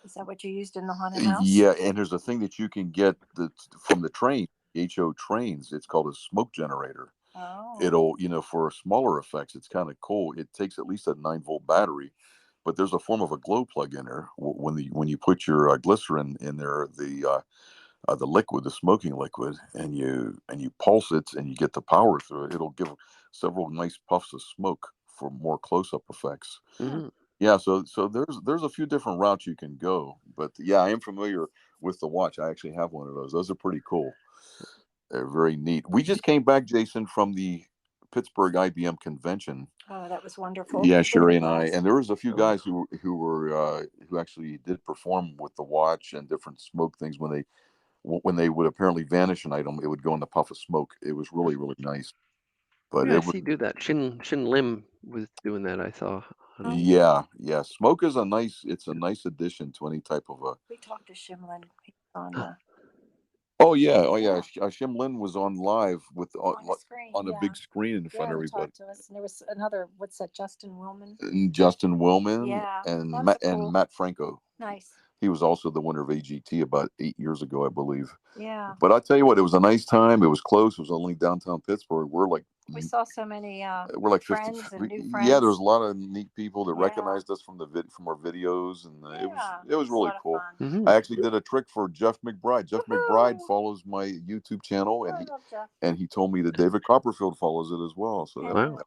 Is that what you used in the haunted house? Yeah, and there's a thing that you can get from the train, HO trains. It's called a smoke generator. Oh. It'll, for smaller effects, it's kind of cool. It takes at least a 9-volt battery, but there's a form of a glow plug in there. When you put your glycerin in there, the liquid, the smoking liquid, and you pulse it and you get the power through it, it'll give several nice puffs of smoke for more close-up effects. Mhm. Yeah, so there's a few different routes you can go, but yeah, I am familiar with the watch. I actually have one of those. Those are pretty cool. They're very neat. We just came back, Jason, from the Pittsburgh IBM convention. Oh, that was wonderful. Yeah, We Cheri had and a I, blast. and there was a few Oh. guys who actually did perform with the watch and different smoke things. When they would apparently vanish an item, it would go in the puff of smoke. It was really, really nice. But Yeah, I it was, see do that. Shin Lim was doing that, I saw. yeah. Smoke is a nice addition to any type of a. We talked to Shimlin. He's on the Oh yeah. Shim Lin was on live with on the screen. on a Yeah. big screen in front Yeah, of he everybody. talked to us, and there was another. What's that? Justin Willman. And Justin Willman Yeah, and that was Matt cool. and Matt Franco. Nice. He was also the winner of AGT about 8 years ago, I believe. Yeah. But I tell you what, it was a nice time. It was close. It was only downtown Pittsburgh. We saw so many we're like 50 friends and new friends. Yeah, there was a lot of neat people that Yeah. recognized us from our videos, and Yeah, it was a really lot of cool. fun. Mhm. I actually did a trick for Jeff McBride. Jeff McBride Woohoo! follows my YouTube channel, I love Jeff. and he told me that David Copperfield follows it as well. So Yeah. Wow.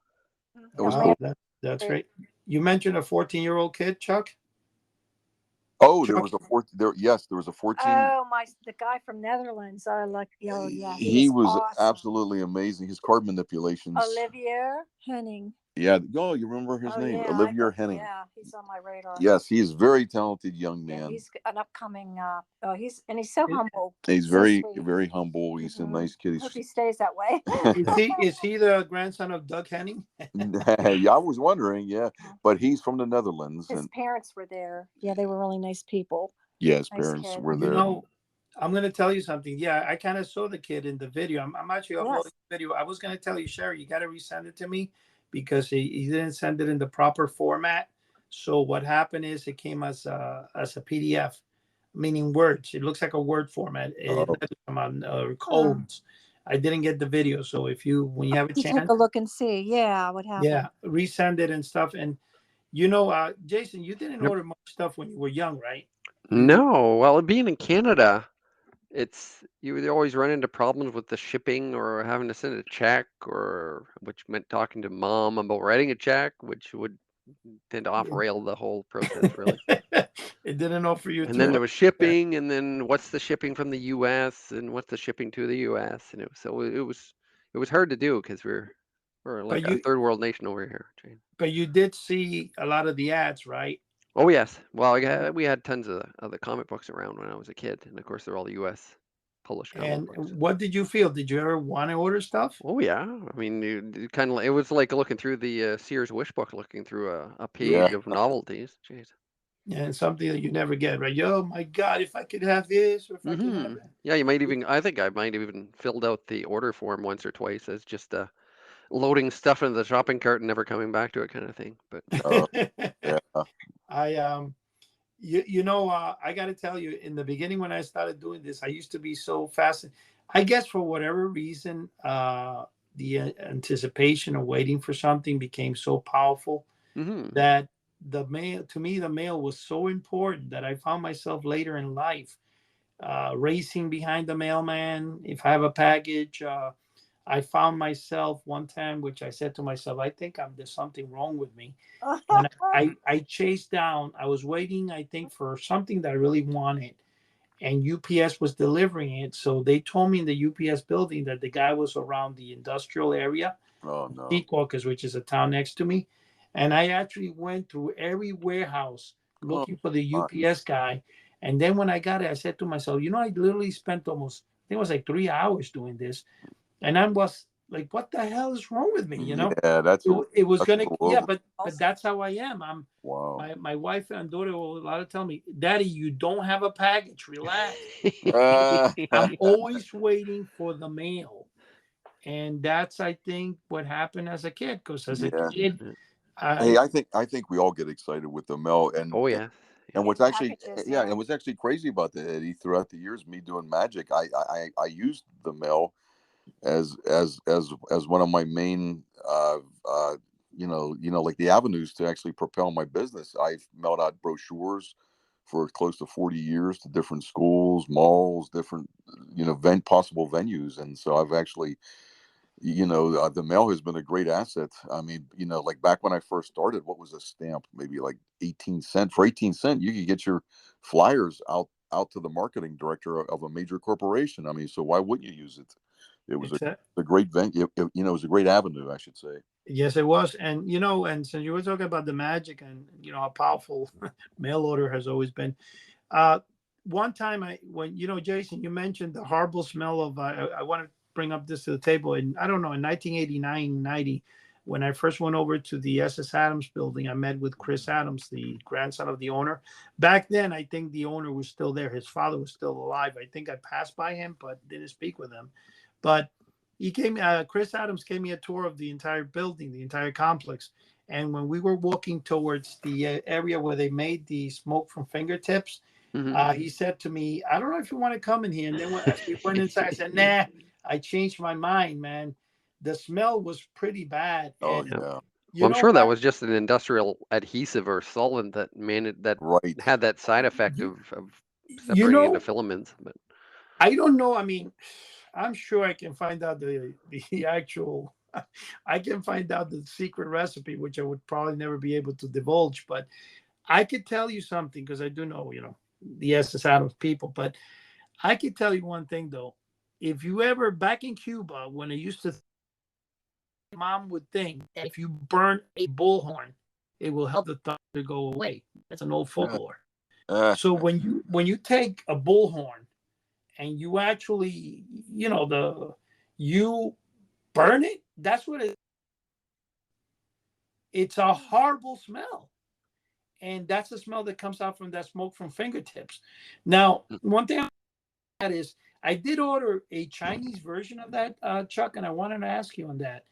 that was Yeah, cool. That's great. You mentioned a 14-year-old kid, Chuck. Oh, Chuck. there was a 14. There was a 14. Oh, the guy from Netherlands. I like. Oh, yeah. He was awesome. absolutely amazing. His card manipulations. Olivier Henning. Yeah. Oh, you remember his name? Yeah, Olivier Henning. Yeah, he's on my radar. Yes, he is a very talented young man. Yeah, he's an upcoming. He's so humble. He's so very, sweet. very humble. He's a nice kid. I hope he stays that way. Is he the grandson of Doug Henning? Yeah, I was wondering. Yeah, but he's from the Netherlands. His parents were there. Yeah, they were really nice people. Yeah, his Nice parents kid. were there. You know, I'm going to tell you something. Yeah, I kind of saw the kid in the video. I'm actually uploading the video. I was going to tell you, Cheri, you got to resend it to me because he didn't send it in the proper format. So what happened is it came as a PDF, meaning words. It looks like a Word format. Codes. I didn't get the video. So when you have a chance, take a look and see. Yeah, what happened? Yeah, resend it and stuff. And Jason, you didn't order much stuff when you were young, right? No, well, being in Canada, you would always run into problems with the shipping or having to send a check, which meant talking to mom about writing a check, which would tend to off-rail the whole process, really. It didn't offer you. And then there was shipping, and then what's the shipping from the U.S. and what's the shipping to the U.S. And it was hard to do because we're like a third world nation over here, Jane. But you did see a lot of the ads, right? Oh yes. Well, we had tons of the comic books around when I was a kid, and of course they're all the U.S. published comic books. And what did you feel? Did you ever want to order stuff? Oh yeah. I mean, it was like looking through the Sears wish book, looking through a page of novelties. Jeez. And something that you never get, right? Oh my God, if I could have this, or if I could have that. Yeah, you might even. I think I might have even filled out the order form once or twice as just loading stuff into the shopping cart and never coming back to it kind of thing. But I got to tell you, in the beginning when I started doing this, I used to be so fascinated. I guess for whatever reason, the anticipation of waiting for something became so powerful that the mail was so important that I found myself later in life racing behind the mailman. If I have a package, I found myself one time, which I said to myself, I think there's something wrong with me. And I chased down, I was waiting, I think, for something that I really wanted. And UPS was delivering it. So they told me in the UPS building that the guy was around the industrial area, Secaucus, which is a town next to me. And I actually went through every warehouse looking for the UPS guy. And then when I got it, I said to myself, I literally spent almost, I think it was like 3 hours doing this. And I was like, what the hell is wrong with me? Yeah, it was going to, but that's how I am. My wife and daughter will a lot of tell me, Daddy, you don't have a package. Relax. I'm always waiting for the mail. And that's, I think, what happened as a kid. Because as a kid, I think we all get excited with the mail. And And what's actually, packages, yeah, yeah. and what's actually crazy about that, Eddie, throughout the years, me doing magic, I used the mail as one of my main, like the avenues to actually propel my business. I've mailed out brochures for close to 40 years to different schools, malls, different, possible venues. And so I've actually, the mail has been a great asset. I mean, like back when I first started, what was a stamp? Maybe like 18 cent. For 18 cent, you could get your flyers out to the marketing director of a major corporation. I mean, so why wouldn't you use it? It was a great venue. It was a great avenue, I should say. Yes, it was. And, and since you were talking about the magic and, how powerful mail order has always been. One time Jason, you mentioned the horrible smell of, I want to bring up this to the table. And I don't know, in 1989, 90, when I first went over to the SS Adams building, I met with Chris Adams, the grandson of the owner. Back then, I think the owner was still there. His father was still alive. I think I passed by him, but didn't speak with him. But Chris Adams gave me a tour of the entire building, the entire complex. And when we were walking towards the area where they made the smoke from fingertips, he said to me, I don't know if you want to come in here. And then as we went inside, I said, nah, I changed my mind, man. The smell was pretty bad. Oh, and, yeah. Well, I'm sure that was just an industrial adhesive or solvent that right. had that side effect of separating into filaments. But I don't know. I mean, I'm sure I can find out the actual, I can find out the secret recipe, which I would probably never be able to divulge. But I could tell you something because I do know, the SS Adams people. But I could tell you one thing, though. If you ever, back in Cuba, when I used to, mom would think if you burn a bullhorn, it will help the thought to go away. That's an old folklore. So when you take a bullhorn and you actually, you burn it, that's what it's a horrible smell. And that's the smell that comes out from that smoke from fingertips. Now, one thing that is, I did order a Chinese version of that, Chuck, and I wanted to ask you on that.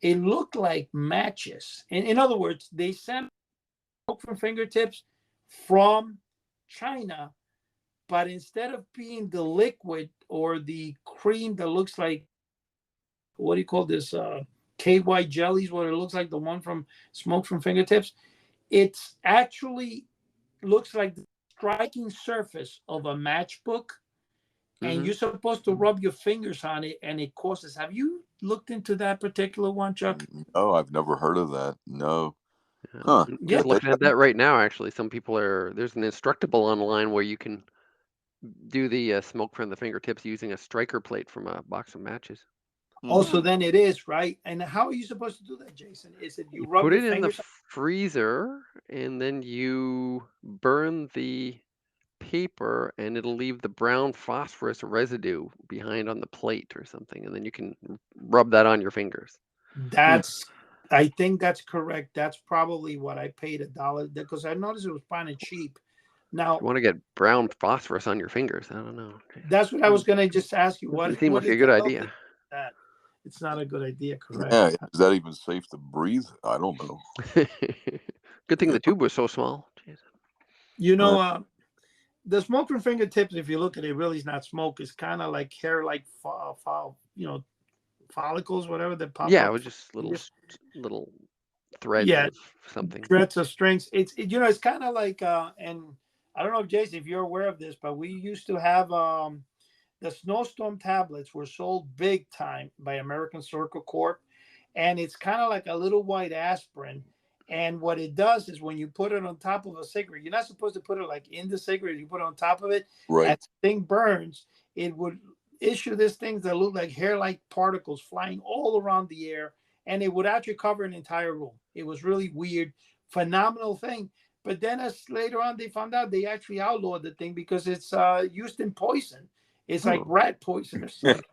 It looked like matches. In other words, they sent smoke from fingertips from China, but instead of being the liquid or the cream that looks like, what do you call this? KY jellies, what it looks like, the one from smoke from fingertips. It's actually looks like the striking surface of a matchbook, and you're supposed to rub your fingers on it, and it causes. Have you looked into that particular one, Chuck? Oh, I've never heard of that. No. Huh. Just looking at that right now, actually, there's an Instructable online where you can do the smoke from the fingertips using a striker plate from a box of matches. Also, then it is, right? And how are you supposed to do that, Jason? Is it you rub put your it in the fingers? freezer, and then you burn the paper, and it'll leave the brown phosphorus residue behind on the plate or something, and then you can rub that on your fingers. I think that's correct. That's probably what I paid $1 because I noticed it was kind of cheap. Now, you want to get brown phosphorus on your fingers? I don't know. That's what I was going to just ask you. Doesn't seem like a good idea. That it's not a good idea, correct? Yeah, is that even safe to breathe? I don't know. Good thing the tube was so small. Jeez. The smoke from fingertips, if you look at it, really is not smoke. It's kind of like hair, like follicles, whatever that pop up. Yeah, it was just little threads of something. Threads of strings. It's kind of like, and I don't know if Jason, if you're aware of this, but we used to have the snowstorm tablets were sold big time by American Circle Corp, and it's kind of like a little white aspirin. And what it does is when you put it on top of a cigarette, you're not supposed to put it like in the cigarette. You put it on top of it. Right. As the thing burns, it would issue these things that look like hair-like particles flying all around the air, and it would actually cover an entire room. It was really weird, phenomenal thing. But then as later on they found out, they actually outlawed the thing because it's used in poison. It's like rat poison or something,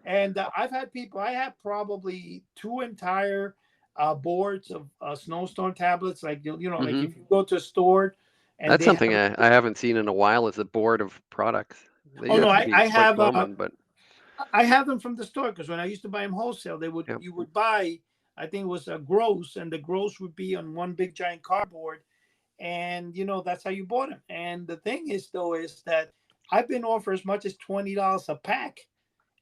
And I've had people. I have probably 2 entire boards of snowstorm tablets. Like like if you go to a store, and that's something I haven't seen in a while. Is a board of products. I have. But I have them from the store because when I used to buy them wholesale, you would buy. I think it was a gross, and the gross would be on one big giant cardboard, and that's how you bought them. And the thing is, though, is that I've been offered as much as $20 a pack,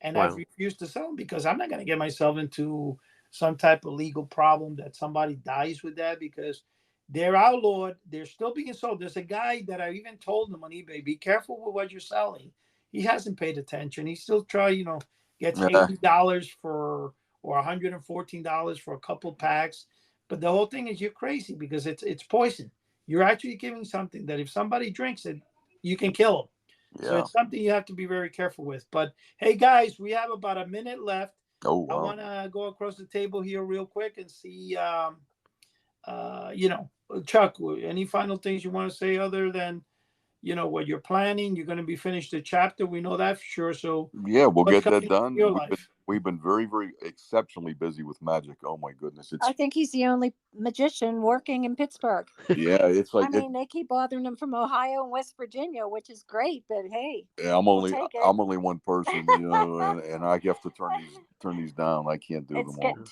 and I've Wow. refused to sell them because I'm not going to get myself into some type of legal problem that somebody dies with that, because they're outlawed. They're still being sold. There's a guy that I even told him on eBay, be careful with what you're selling. He hasn't paid attention. He still gets Yeah. $80 for, or $114 for a couple packs. But the whole thing is, you're crazy, because it's poison. You're actually giving something that if somebody drinks it, you can kill them. So Yeah. it's something you have to be very careful with. But hey, guys, we have about a minute left. Oh I wow. want to go across the table here real quick and see, Chuck, any final things you want to say other than, what you're planning? You're going to be finished the chapter. We know that for sure. So Yeah, we'll what's get that coming up in done. your We've been, life? we've been very, very exceptionally busy with magic. Oh my goodness. It's I think he's the only magician working in Pittsburgh. yeah, it's I like it mean, they keep bothering him from Ohio and West Virginia, which is great, but hey, yeah, I'm we'll only take it. I'm only one person, and I have to turn these down. I can't do It's them all. getting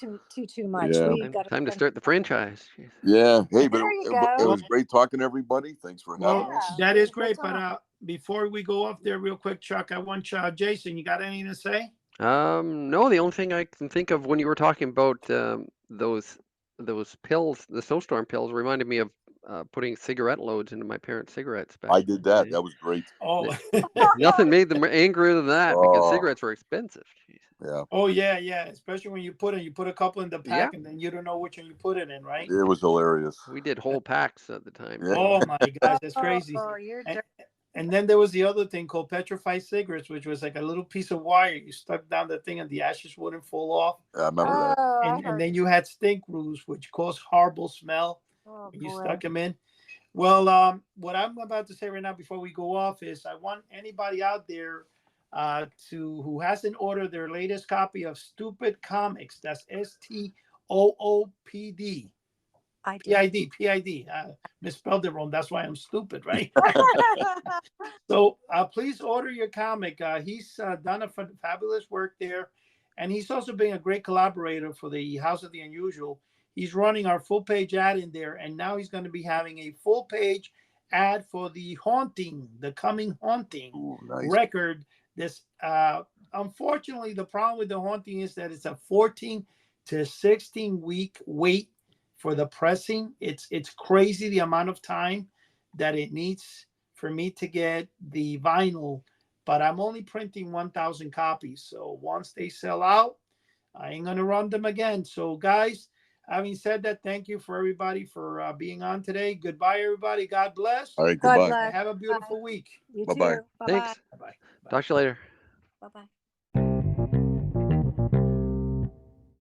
too much. Yeah. We got Time to start the franchise. Jeez. Yeah. Hey, but There you it go. was great talking to everybody. Thanks for having Well, us. that it is was good great. But talk. before we go off there real quick, Chuck, I want Jason, you got anything to say? No, the only thing I can think of when you were talking about those pills, the snowstorm pills, reminded me of putting cigarette loads into my parents' cigarettes back I in did the that. day. That was great. Oh, Nothing made them angrier than that because Oh, cigarettes were expensive. Jeez. yeah. oh yeah, yeah. Especially when you put a couple in the Yeah, pack, and then you don't know which one you put it in, right? It was hilarious. we did whole packs at the time Yeah. too. Oh my gosh, that's crazy. Oh, you're And, dirty. and then there was the other thing called petrified cigarettes, which was like a little piece of wire. You stuck down the thing, and the ashes wouldn't fall off. I remember that. Oh, I And heard. then you had stink grooves, which caused horrible smell Oh when you boy. stuck them in. Well, what I'm about to say right now before we go off is, I want anybody out there who hasn't ordered their latest copy of Stupid Comics. That's STOOPD. I did. PID. Misspelled it wrong. That's why I'm stupid, right? So please order your comic. He's done a fabulous work there. And he's also been a great collaborator for the House of the Unusual. He's running our full page ad in there. And now he's going to be having a full page ad for the coming Haunting Ooh, nice. record. This, unfortunately, the problem with the Haunting is that it's a 14 to 16 week wait for the pressing. It's crazy the amount of time that it needs for me to get the vinyl, but I'm only printing 1,000 copies. So once they sell out, I ain't gonna run them again. So guys, having said that, thank you for everybody for being on today. Goodbye, everybody. God bless. All right. God Goodbye. bless. Have a beautiful week. You Bye-bye. too. Bye bye. Thanks. Bye bye. Talk to you later. Bye bye.